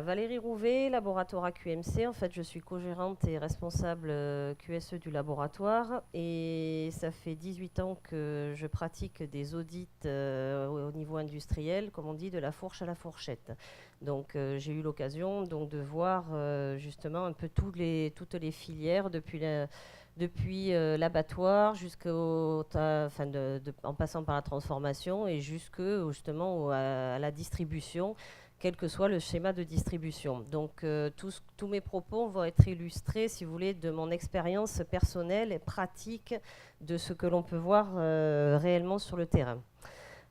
Valérie Rouvet, laboratoire QMC. En fait, je suis co-gérante et responsable QSE du laboratoire. Et ça fait 18 ans que je pratique des audits au niveau industriel, comme on dit, de la fourche à la fourchette. Donc, j'ai eu l'occasion donc, de voir justement un peu toutes les filières depuis l'abattoir en passant par la transformation et jusque justement à la distribution, quel que soit le schéma de distribution. Donc tous mes propos vont être illustrés, si vous voulez, de mon expérience personnelle et pratique de ce que l'on peut voir réellement sur le terrain.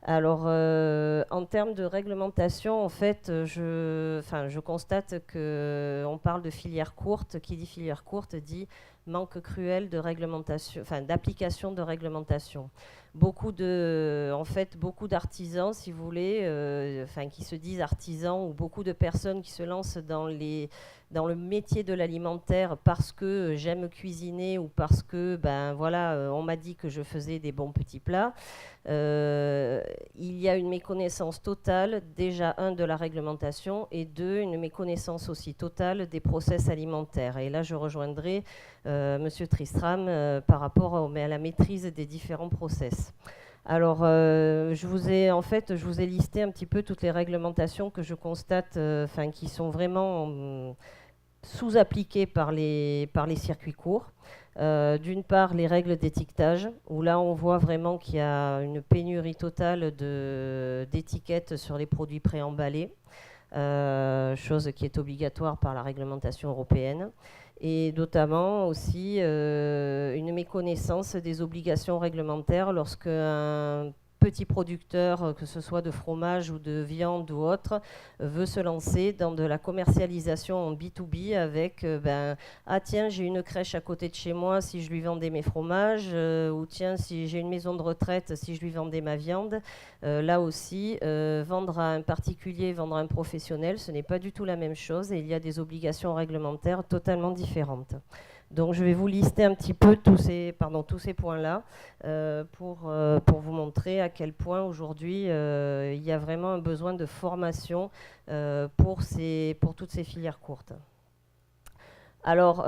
Alors, en termes de réglementation, en fait, je constate qu'on parle de filière courte. Qui dit filière courte dit manque cruel de réglementation, d'application de réglementation. Beaucoup d'artisans, si vous voulez, qui se disent artisans, ou beaucoup de personnes qui se lancent dans le métier de l'alimentaire parce que j'aime cuisiner ou parce que, on m'a dit que je faisais des bons petits plats. Il y a une méconnaissance totale, déjà, de la réglementation, et deux, une méconnaissance aussi totale des process alimentaires. Et là, je rejoindrai Monsieur Tristram par rapport à la maîtrise des différents process. Alors, je vous ai listé un petit peu toutes les réglementations que je constate, qui sont vraiment sous-appliquées par les circuits courts. D'une part, les règles d'étiquetage, où là, on voit vraiment qu'il y a une pénurie totale d'étiquettes sur les produits préemballés, chose qui est obligatoire par la réglementation européenne. Et notamment aussi une méconnaissance des obligations réglementaires lorsque un petit producteur, que ce soit de fromage ou de viande ou autre, veut se lancer dans de la commercialisation en B2B avec ah tiens, j'ai une crèche à côté de chez moi, si je lui vendais mes fromages, ou tiens, si j'ai une maison de retraite, si je lui vendais ma viande. Là aussi, vendre à un particulier, vendre à un professionnel, ce n'est pas du tout la même chose, et il y a des obligations réglementaires totalement différentes. Donc je vais vous lister un petit peu tous ces points-là pour vous montrer à quel point aujourd'hui il y a vraiment un besoin de formation pour toutes ces filières courtes. Alors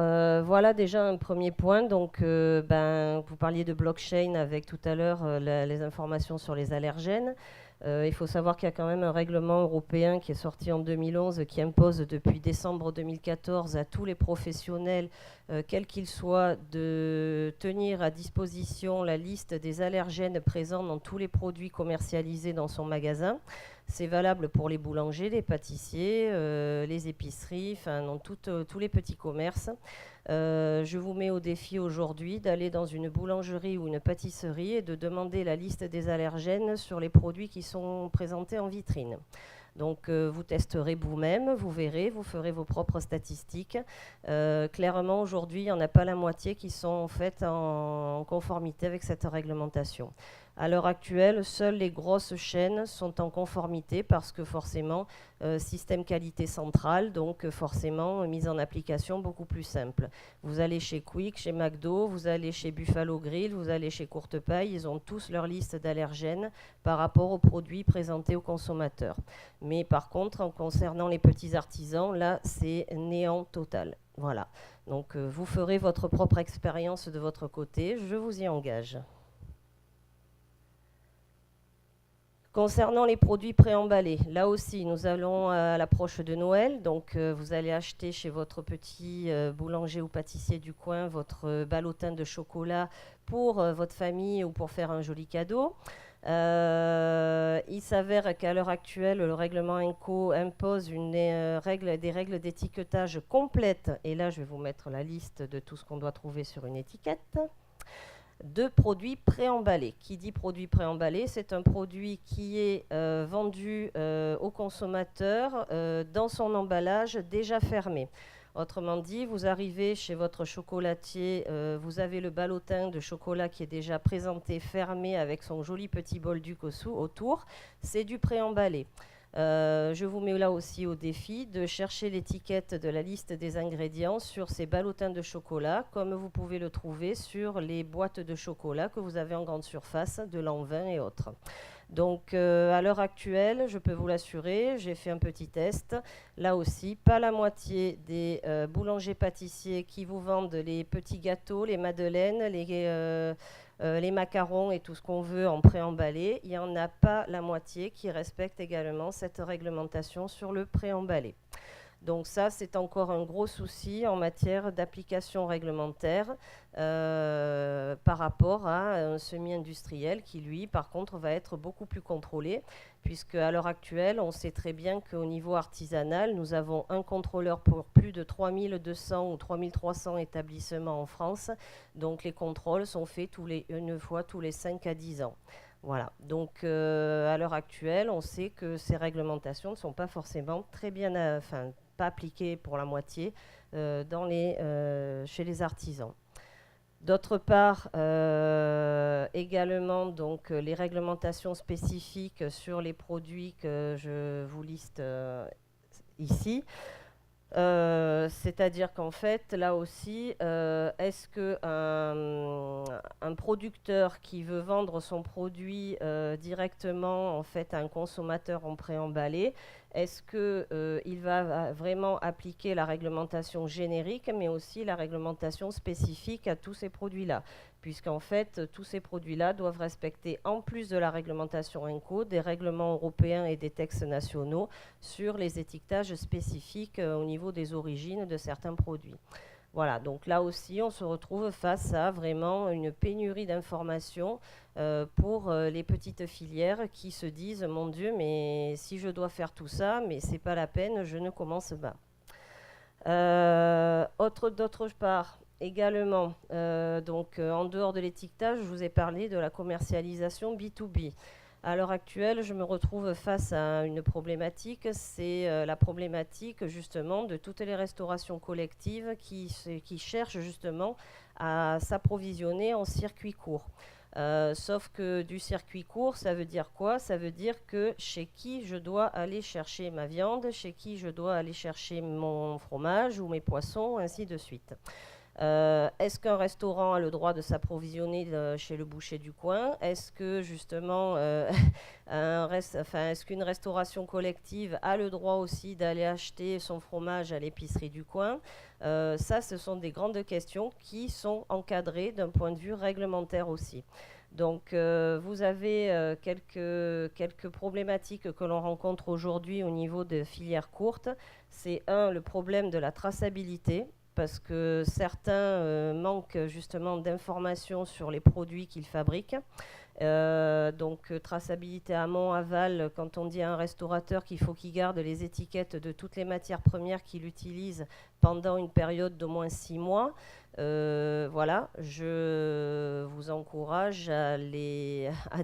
voilà déjà un premier point. Donc vous parliez de blockchain avec tout à l'heure les informations sur les allergènes. Il faut savoir qu'il y a quand même un règlement européen qui est sorti en 2011 qui impose depuis décembre 2014 à tous les professionnels, quels qu'ils soient, de tenir à disposition la liste des allergènes présents dans tous les produits commercialisés dans son magasin. C'est valable pour les boulangers, les pâtissiers, les épiceries, dans tous les petits commerces. Je vous mets au défi aujourd'hui d'aller dans une boulangerie ou une pâtisserie et de demander la liste des allergènes sur les produits qui sont présentés en vitrine. Donc vous testerez vous-même, vous verrez, vous ferez vos propres statistiques. Clairement, aujourd'hui, il n'y en a pas la moitié qui sont en fait en conformité avec cette réglementation. À l'heure actuelle, seules les grosses chaînes sont en conformité parce que forcément, système qualité central, donc forcément, mise en application beaucoup plus simple. Vous allez chez Quick, chez McDo, vous allez chez Buffalo Grill, vous allez chez Courtepaille, ils ont tous leur liste d'allergènes par rapport aux produits présentés aux consommateurs. Mais par contre, en concernant les petits artisans, là, c'est néant total. Voilà. Donc, vous ferez votre propre expérience de votre côté, je vous y engage. Concernant les produits préemballés, là aussi, nous allons à l'approche de Noël. Donc, vous allez acheter chez votre petit boulanger ou pâtissier du coin votre ballotin de chocolat pour votre famille ou pour faire un joli cadeau. Il s'avère qu'à l'heure actuelle, le règlement INCO impose des règles d'étiquetage complètes. Et là, je vais vous mettre la liste de tout ce qu'on doit trouver sur une étiquette. De produits préemballés. Qui dit produit préemballé, c'est un produit qui est vendu au consommateur dans son emballage déjà fermé. Autrement dit, vous arrivez chez votre chocolatier, vous avez le ballotin de chocolat qui est déjà présenté, fermé, avec son joli petit bol duc autour. C'est du préemballé. Je vous mets là aussi au défi de chercher l'étiquette de la liste des ingrédients sur ces ballotins de chocolat, comme vous pouvez le trouver sur les boîtes de chocolat que vous avez en grande surface, de l'an 20 et autres. Donc à l'heure actuelle, je peux vous l'assurer, j'ai fait un petit test. Là aussi, pas la moitié des boulangers-pâtissiers qui vous vendent les petits gâteaux, les madeleines, les macarons et tout ce qu'on veut en préemballé. Il n'y en a pas la moitié qui respectent également cette réglementation sur le préemballé. Donc ça, c'est encore un gros souci en matière d'application réglementaire par rapport à un semi-industriel qui, lui, par contre, va être beaucoup plus contrôlé, puisque à l'heure actuelle, on sait très bien qu'au niveau artisanal, nous avons un contrôleur pour plus de 3200 ou 3300 établissements en France. Donc les contrôles sont faits une fois tous les 5 à 10 ans. Voilà, donc à l'heure actuelle, on sait que ces réglementations ne sont pas forcément très bien, pas appliquées pour la moitié chez les artisans. D'autre part, également donc, les réglementations spécifiques sur les produits que je vous liste ici. C'est-à-dire qu'en fait, là aussi, est-ce qu'un producteur qui veut vendre son produit directement en fait, à un consommateur en préemballé, est-ce qu'il va vraiment appliquer la réglementation générique, mais aussi la réglementation spécifique à tous ces produits-là? Puisqu'en fait, tous ces produits-là doivent respecter, en plus de la réglementation INCO, des règlements européens et des textes nationaux sur les étiquetages spécifiques au niveau des origines de certains produits. Voilà, donc là aussi, on se retrouve face à vraiment une pénurie d'informations pour les petites filières qui se disent « Mon Dieu, mais si je dois faire tout ça, mais c'est pas la peine, je ne commence pas. » D'autre part, également, en dehors de l'étiquetage, je vous ai parlé de la commercialisation B2B. À l'heure actuelle, je me retrouve face à une problématique, c'est la problématique justement de toutes les restaurations collectives qui cherchent justement à s'approvisionner en circuit court. Sauf que du circuit court, ça veut dire quoi? Ça veut dire que chez qui je dois aller chercher ma viande, chez qui je dois aller chercher mon fromage ou mes poissons, ainsi de suite. Est-ce qu'un restaurant a le droit de s'approvisionner chez le boucher du coin? Est-ce que justement, est-ce qu'une restauration collective a le droit aussi d'aller acheter son fromage à l'épicerie du coin? Ça, ce sont des grandes questions qui sont encadrées d'un point de vue réglementaire aussi. Donc, vous avez quelques problématiques que l'on rencontre aujourd'hui au niveau des filières courtes. C'est le problème de la traçabilité, parce que certains manquent justement d'informations sur les produits qu'ils fabriquent. Donc traçabilité amont, aval, quand on dit à un restaurateur qu'il faut qu'il garde les étiquettes de toutes les matières premières qu'il utilise pendant une période d'au moins 6 mois, voilà, je vous encourage à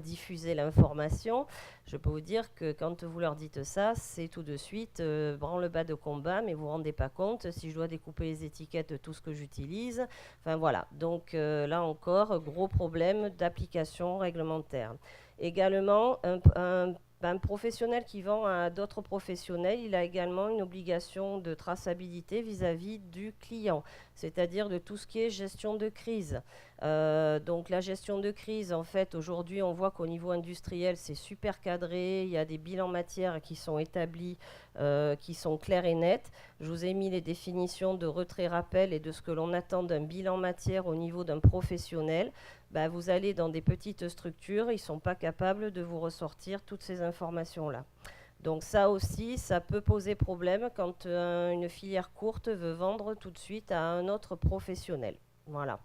diffuser l'information. Je peux vous dire que quand vous leur dites ça, c'est tout de suite branle-bas de combat, mais vous ne vous rendez pas compte si je dois découper les étiquettes de tout ce que j'utilise. Enfin voilà, donc là encore, gros problème d'application réglementaire. Également, un professionnel qui vend à d'autres professionnels, il a également une obligation de traçabilité vis-à-vis du client, c'est-à-dire de tout ce qui est gestion de crise. Donc la gestion de crise, en fait, aujourd'hui, on voit qu'au niveau industriel, c'est super cadré. Il y a des bilans matières qui sont établis, qui sont clairs et nets. Je vous ai mis les définitions de retrait-rappel et de ce que l'on attend d'un bilan matière au niveau d'un professionnel. Bah, vous allez dans des petites structures, ils ne sont pas capables de vous ressortir toutes ces informations-là. Donc ça aussi, ça peut poser problème quand une filière courte veut vendre tout de suite à un autre professionnel. Voilà.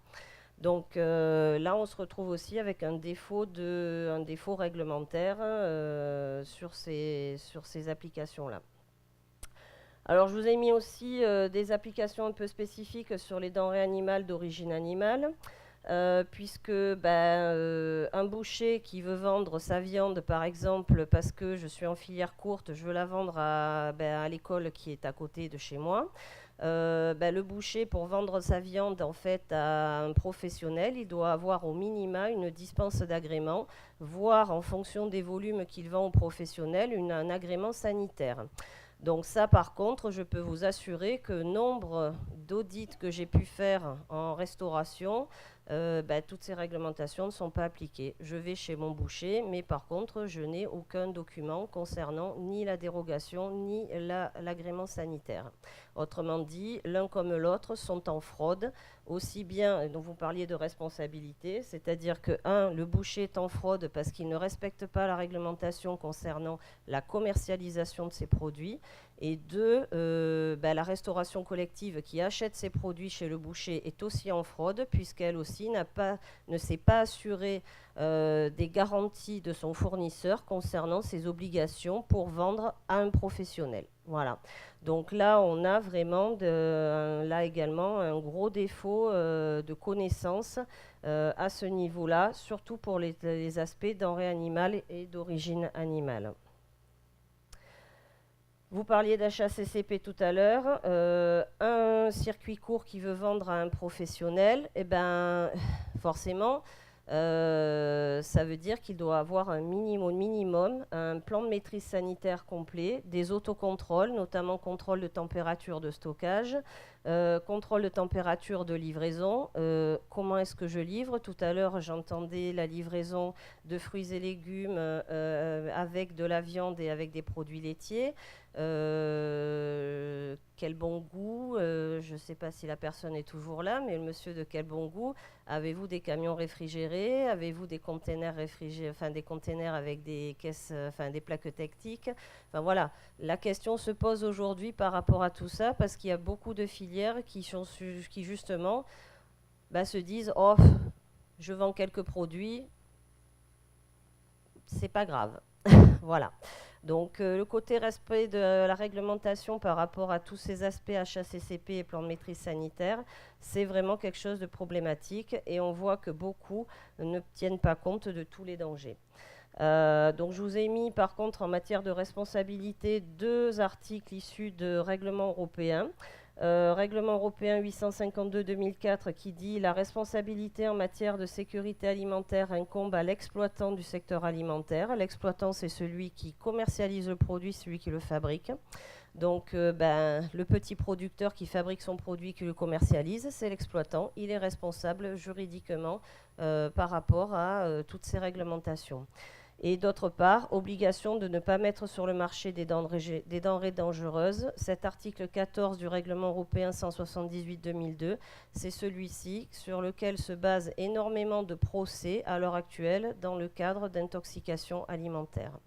Donc là, on se retrouve aussi avec un défaut réglementaire sur ces applications-là. Alors, je vous ai mis aussi des applications un peu spécifiques sur les denrées animales d'origine animale. Puisque un boucher qui veut vendre sa viande, par exemple, parce que je suis en filière courte, je veux la vendre à l'école qui est à côté de chez moi. Le boucher, pour vendre sa viande en fait à un professionnel, il doit avoir au minima une dispense d'agrément, voire en fonction des volumes qu'il vend au professionnel, un agrément sanitaire. Donc ça, par contre, je peux vous assurer que nombre d'audits que j'ai pu faire en restauration, toutes ces réglementations ne sont pas appliquées. Je vais chez mon boucher, mais par contre, je n'ai aucun document concernant ni la dérogation, ni l'agrément sanitaire. Autrement dit, l'un comme l'autre sont en fraude, aussi bien, dont vous parliez de responsabilité, c'est-à-dire que, le boucher est en fraude parce qu'il ne respecte pas la réglementation concernant la commercialisation de ses produits, et deux, la restauration collective qui achète ses produits chez le boucher est aussi en fraude, puisqu'elle aussi ne s'est pas assurée des garanties de son fournisseur concernant ses obligations pour vendre à un professionnel. Voilà. Donc là, on a vraiment là également un gros défaut de connaissance à ce niveau-là, surtout pour les aspects denrées animales et d'origine animale. Vous parliez d'HACCP tout à l'heure. Un circuit court qui veut vendre à un professionnel, forcément, ça veut dire qu'il doit avoir un minimum, un plan de maîtrise sanitaire complet, des autocontrôles, notamment contrôle de température de stockage, contrôle de température de livraison. Comment est-ce que je livre? Tout à l'heure, j'entendais la livraison de fruits et légumes avec de la viande et avec des produits laitiers. Quel bon goût, je ne sais pas si la personne est toujours là, mais le monsieur de Quel bon goût, avez-vous des camions réfrigérés? Avez-vous des containers réfrigérés, des containers avec des caisses, des plaques tectiques? Voilà, la question se pose aujourd'hui par rapport à tout ça, parce qu'il y a beaucoup de filières qui justement se disent, oh, je vends quelques produits, c'est pas grave. Voilà. Donc le côté respect de la réglementation par rapport à tous ces aspects HACCP et plan de maîtrise sanitaire, c'est vraiment quelque chose de problématique, et on voit que beaucoup ne tiennent pas compte de tous les dangers. Donc je vous ai mis par contre en matière de responsabilité 2 articles issus de règlements européens. Règlement européen 852-2004 qui dit: la responsabilité en matière de sécurité alimentaire incombe à l'exploitant du secteur alimentaire. L'exploitant, c'est celui qui commercialise le produit, celui qui le fabrique. Donc le petit producteur qui fabrique son produit, qui le commercialise, c'est l'exploitant. Il est responsable juridiquement par rapport à toutes ces réglementations. Et d'autre part, obligation de ne pas mettre sur le marché des denrées dangereuses. Cet article 14 du règlement européen 178-2002, c'est celui-ci sur lequel se base énormément de procès à l'heure actuelle dans le cadre d'intoxication alimentaire.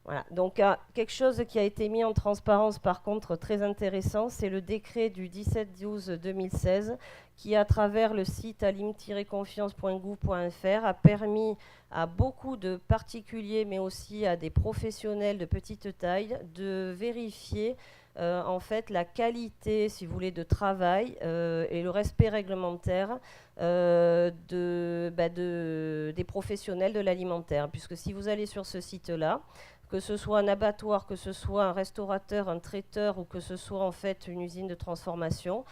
Voilà. Donc quelque chose qui a été mis en transparence par contre très intéressant, c'est le décret du 17-12-2016 qui, à travers le site alim-confiance.gouv.fr, a permis à beaucoup de particuliers mais aussi à des professionnels de petite taille de vérifier en fait la qualité, si vous voulez, de travail et le respect réglementaire des professionnels de l'alimentaire. Puisque si vous allez sur ce site-là, que ce soit un abattoir, que ce soit un restaurateur, un traiteur ou que ce soit en fait une usine de transformation,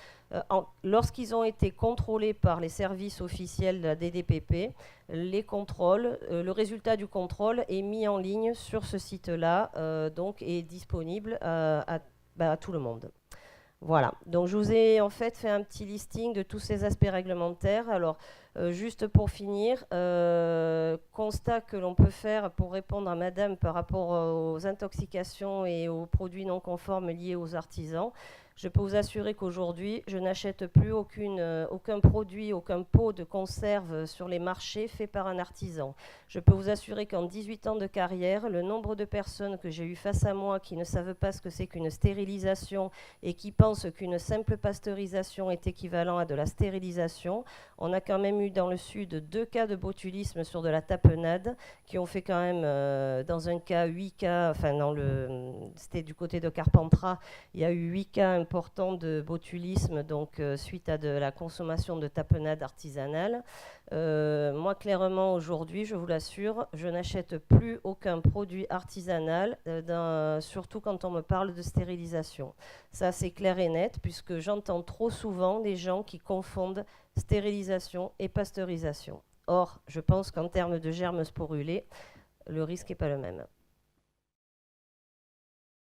lorsqu'ils ont été contrôlés par les services officiels de la DDPP, les contrôles, le résultat du contrôle est mis en ligne sur ce site-là, donc est disponible à tout le monde. Voilà, donc je vous ai en fait un petit listing de tous ces aspects réglementaires. Alors, juste pour finir, constat que l'on peut faire pour répondre à madame par rapport aux intoxications et aux produits non conformes liés aux artisans. Je peux vous assurer qu'aujourd'hui, je n'achète plus aucun produit, aucun pot de conserve sur les marchés fait par un artisan. Je peux vous assurer qu'en 18 ans de carrière, le nombre de personnes que j'ai eues face à moi qui ne savent pas ce que c'est qu'une stérilisation et qui pensent qu'une simple pasteurisation est équivalent à de la stérilisation, on a quand même eu dans le sud 2 cas de botulisme sur de la tapenade qui ont fait quand même, dans un cas, 8 cas, c'était du côté de Carpentras, il y a eu 8 cas important de botulisme, donc suite à de la consommation de tapenade artisanale. Moi, clairement, aujourd'hui, je vous l'assure, je n'achète plus aucun produit artisanal, surtout quand on me parle de stérilisation. Ça, c'est clair et net, puisque j'entends trop souvent des gens qui confondent stérilisation et pasteurisation. Or, je pense qu'en termes de germes sporulés, le risque n'est pas le même.